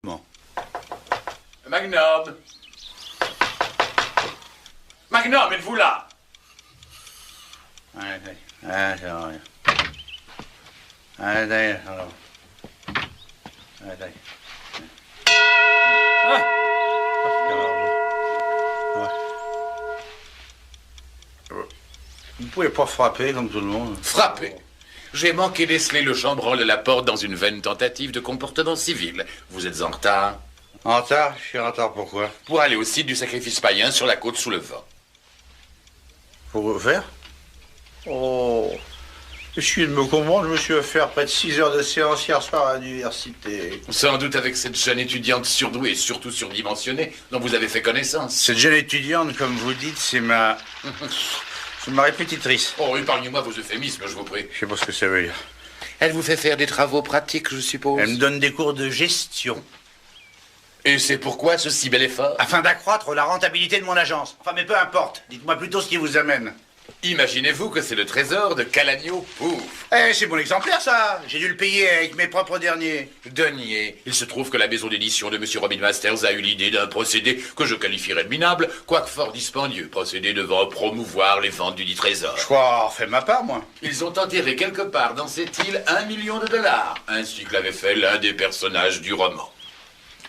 Bon. Magnum. Magnum, êtes-vous là? Allez, allez, allez. Allez, alors. Allez. Vous pouvez pas frapper comme tout le monde. Frapper? J'ai manqué d'esceller le chambranle de la porte dans une vaine tentative de comportement civil. Vous êtes en retard? En retard? Je suis en retard pourquoi? Pour aller au site du sacrifice païen sur la côte sous le vent. Faut vous faire? Oh. Excusez de me comprendre, je me suis offert près de 6 heures de séance hier soir à l'université. Sans doute avec cette jeune étudiante surdouée et surtout surdimensionnée dont vous avez fait connaissance. Cette jeune étudiante, comme vous dites, c'est ma... c'est ma répétitrice. Oh, épargnez-moi vos euphémismes, je vous prie. Je sais pas ce que ça veut dire. Elle vous fait faire des travaux pratiques, je suppose? Elle me donne des cours de gestion. Et c'est pourquoi ce si bel effort? Afin d'accroître la rentabilité de mon agence. Enfin, mais peu importe. Dites-moi plutôt ce qui vous amène. Imaginez-vous que c'est le trésor de Calagno Pouf. Eh, c'est mon exemplaire, ça. J'ai dû le payer avec mes propres derniers. Denier, il se trouve que la maison d'édition de M. Robin Masters a eu l'idée d'un procédé que je qualifierais de minable, quoique fort dispendieux, procédé devant promouvoir les ventes du dit trésor. Je crois avoir fait ma part, moi. Ils ont enterré quelque part dans cette île $1 million, ainsi que l'avait fait l'un des personnages du roman.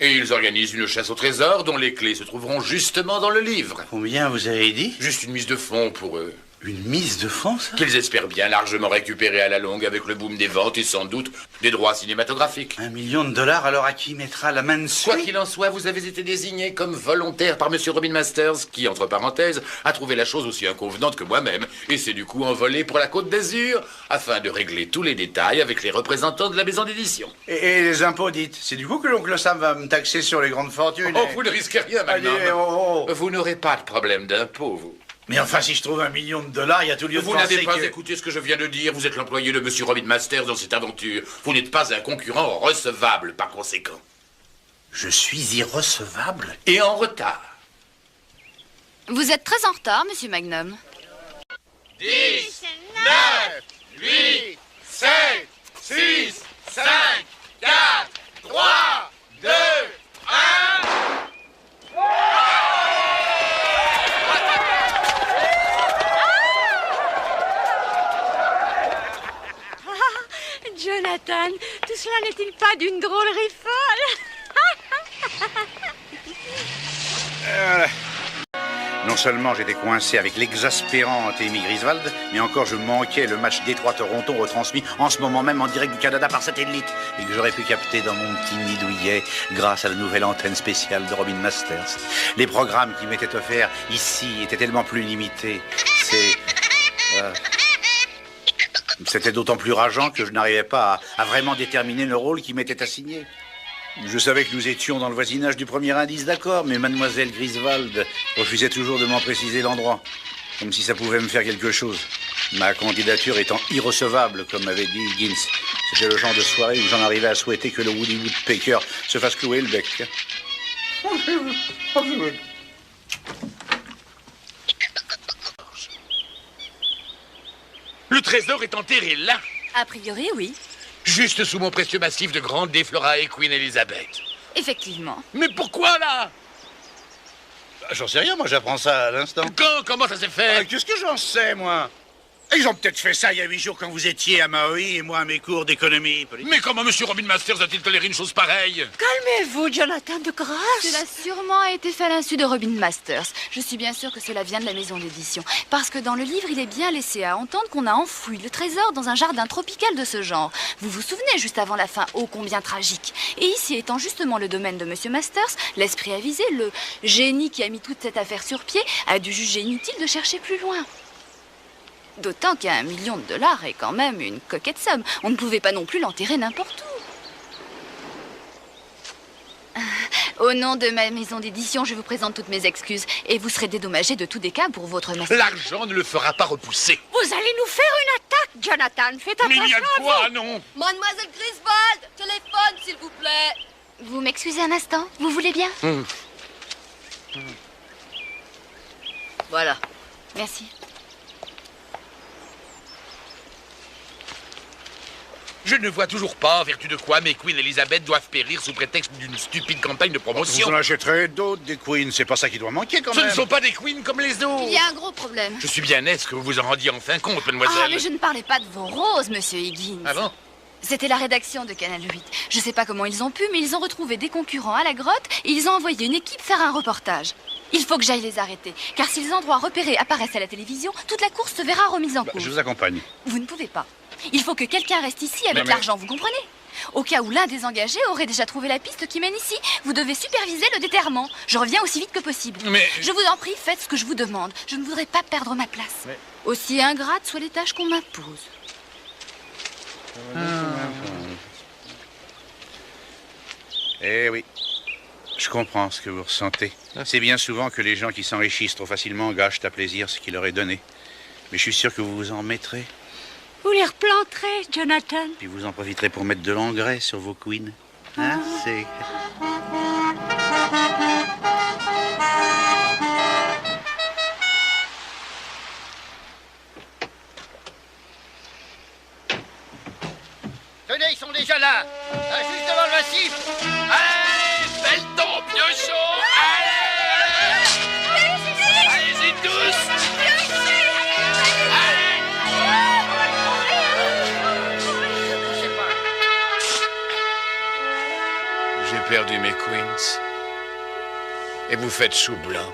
Et ils organisent une chasse au trésor dont les clés se trouveront justement dans le livre. Combien vous avez dit? Juste une mise de fonds pour eux. Une mise de fonds, ça? Qu'ils espèrent bien largement récupérer à la longue avec le boom des ventes et sans doute des droits cinématographiques. $1 million, alors à qui mettra la main dessus? Quoi qu'il en soit, vous avez été désigné comme volontaire par M. Robin Masters, qui, entre parenthèses, a trouvé la chose aussi inconvenante que moi-même, et s'est du coup envolé pour la Côte d'Azur, afin de régler tous les détails avec les représentants de la maison d'édition. Et les impôts, dites? C'est du coup que l'oncle Sam va me taxer sur les grandes fortunes? Oh, vous ne risquez rien, Magnum. Allez, oh, oh. Vous n'aurez pas de problème d'impôt, vous. Mais enfin, si je trouve $1 million, il y a tout lieu de Vous penser n'avez pas que... écouté ce que je viens de dire. Vous êtes l'employé de M. Robin Masters dans cette aventure. Vous n'êtes pas un concurrent recevable, par conséquent. Je suis irrecevable? Et en retard. Vous êtes très en retard, monsieur Magnum. 10, 9, 8, 7, 6, 5, 4, 3, 2, 1... Jonathan, tout cela n'est-il pas d'une drôlerie folle? Non seulement j'étais coincé avec l'exaspérante Amy Griswold, mais encore je manquais le match Détroit-Toronto retransmis en ce moment même en direct du Canada par satellite et que j'aurais pu capter dans mon petit nid douillet grâce à la nouvelle antenne spéciale de Robin Masters. Les programmes qui m'étaient offerts ici étaient tellement plus limités. C'était d'autant plus rageant que je n'arrivais pas à vraiment déterminer le rôle qui m'était assigné. Je savais que nous étions dans le voisinage du premier indice, d'accord, mais mademoiselle Griswold refusait toujours de m'en préciser l'endroit, comme si ça pouvait me faire quelque chose. Ma candidature étant irrecevable, comme m'avait dit Higgins. C'était le genre de soirée où j'en arrivais à souhaiter que le Woody Woodpecker se fasse clouer le bec. Le trésor est enterré là, A priori, oui. juste sous mon précieux massif de Grande Déflora et Queen Elizabeth. Effectivement. Mais pourquoi là? J'en sais rien, moi j'apprends ça à l'instant. Comment ça s'est fait? Qu'est-ce que j'en sais, moi? Ils ont peut-être fait ça il y a 8 jours quand vous étiez à Maui et moi à mes cours d'économie politique. Mais comment M. Robin Masters a-t-il toléré une chose pareille? Calmez-vous, Jonathan, de grâce. Cela a sûrement été fait à l'insu de Robin Masters. Je suis bien sûre que cela vient de la maison d'édition. Parce que dans le livre, il est bien laissé à entendre qu'on a enfoui le trésor dans un jardin tropical de ce genre. Vous vous souvenez, juste avant la fin, ô combien tragique. Et ici, étant justement le domaine de M. Masters, l'esprit avisé, le génie qui a mis toute cette affaire sur pied, a dû juger inutile de chercher plus loin. D'autant qu'un $1 million est quand même une coquette somme. On ne pouvait pas non plus l'enterrer n'importe où. Au nom de ma maison d'édition, je vous présente toutes mes excuses. Et vous serez dédommagé de tout dégât pour votre master. L'argent ne le fera pas repousser. Vous allez nous faire une attaque, Jonathan. Faites Mais attention il y a de à quoi, vous. non? Mademoiselle Griswold, téléphone, s'il vous plaît. Vous m'excusez un instant? Vous voulez bien? Voilà. Merci. Je ne vois toujours pas en vertu de quoi mes Queen Elizabeth doivent périr sous prétexte d'une stupide campagne de Vous promotion. en achèterez d'autres, des queens. C'est pas ça qui doit manquer, quand Ce même. ne sont pas des Queens comme les autres. Il y a un gros problème. Je suis bien aise que vous vous en rendiez enfin compte, mademoiselle. Ah, mais je ne parlais pas de vos roses, monsieur Higgins. Ah bon? C'était la rédaction de Canal 8. Je sais pas comment ils ont pu, mais ils ont retrouvé des concurrents à la grotte et ils ont envoyé une équipe faire un reportage. Il faut que j'aille les arrêter, car si les endroits repérés apparaissent à la télévision, toute la course se verra remise en cause. Je vous accompagne. Vous ne pouvez pas. Il faut que quelqu'un reste ici avec mais- l'argent, vous comprenez? Au cas où l'un des engagés aurait déjà trouvé la piste qui mène ici, vous devez superviser le déterrement. Je reviens aussi vite que possible. Mais- Je vous en prie, faites ce que je vous demande. Je ne voudrais pas perdre ma place. Mais- Aussi ingrate soient les tâches qu'on m'impose. Eh oui, je comprends ce que vous ressentez. C'est bien souvent que les gens qui s'enrichissent trop facilement gâchent à plaisir ce qui leur est donné. Mais je suis sûr que vous vous en mettrez, Vous les replanterez, Jonathan. puis vous en profiterez pour mettre de l'engrais sur vos queens. Hein, c'est... Tenez, ils sont déjà là. Juste devant le massif. Allez, belle tombe, piochon. Allez, allez-y tous. Je sais pas. J'ai perdu mes Queens. Et vous faites chou blanc.